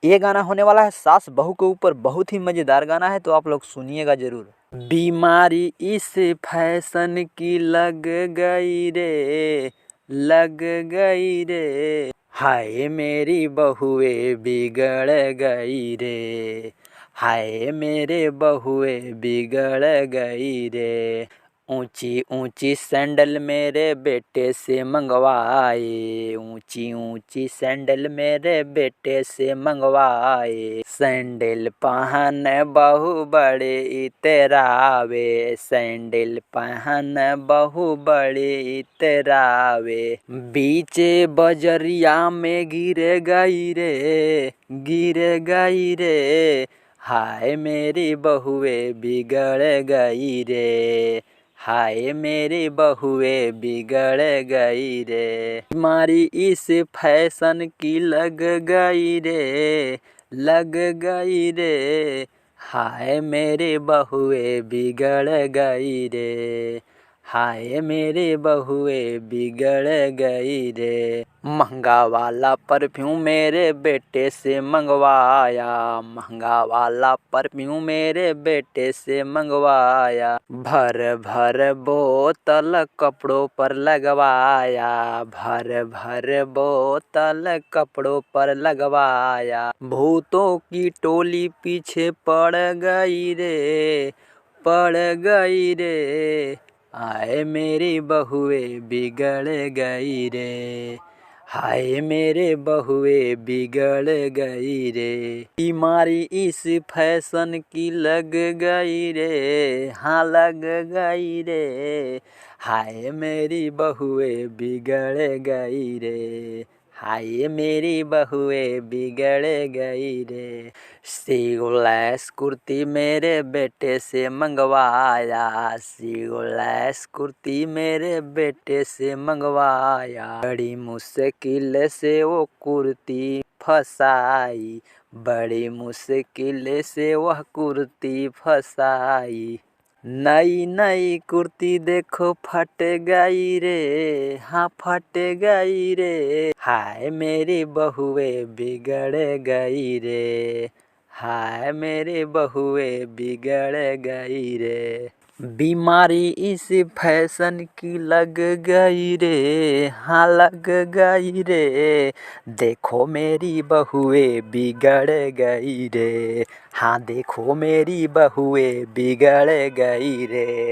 ये गाना होने वाला है सास बहू के ऊपर, बहुत ही मज़ेदार गाना है, तो आप लोग सुनिएगा ज़रूर। बीमारी इस फैशन की लग गई रे, लग गई रे, हाय मेरी बहुए बिगड़ गई रे, हाय मेरे बहुए बिगड़ गई रे। ऊंची ऊंची सैंडल मेरे बेटे से मंगवाए, ऊंची ऊंची सैंडल मेरे बेटे से मंगवाए। सैंडल पहन बहु बड़े इतरावे, सैंडल पहन बहु बड़े इतरावे। बीचे बजरिया में गिर गई रे, गिर गई रे, हाय मेरी बहुए बिगड़ गई रे, हाय मेरी बहुए बिगड़ गई रे। बीमारी इस फैशन की लग गई रे, लग गई रे, हाय मेरी बहुए बिगड़ गई रे, हाय मेरी बहुए बिगड़ गई रे। महंगा वाला परफ्यूम मेरे बेटे से मंगवाया, महंगा वाला परफ्यूम मेरे बेटे से मंगवाया। भर भर बोतल कपड़ों पर लगवाया, भर भर बोतल कपड़ों पर लगवाया। भूतों की टोली पीछे पड़ गई रे, पड़ गई रे, हाय मेरी बहुए बिगड़ गई रे, हाय मेरे बहुए बिगड़ गई रे। बीमारी इस फैशन की लग गई रे, हाँ लग गई रे, हाय मेरी बहुए बिगड़ गई रे, हाय मेरी बहुए बिगड़ गई रे। स्लीवलेस कुर्ती मेरे बेटे से मंगवाया, स्लीवलेस कुर्ती मेरे बेटे से मंगवाया। बड़ी मुश्किल से वो कुर्ती फसाई, बड़ी मुश्किल से वह कुर्ती फसाई। नई नई कुर्ती देखो फट गई रे, हाँ फट गई रे, हाय मेरी बहुए बिगड़ गई रे, हाय मेरी बहुए बिगड़ गई रे। बीमारी इस फैशन की लग गई रे, हाँ लग गई रे, देखो मेरी बहुए बिगड़ गई रे, हाँ देखो मेरी बहुए बिगड़ गई रे।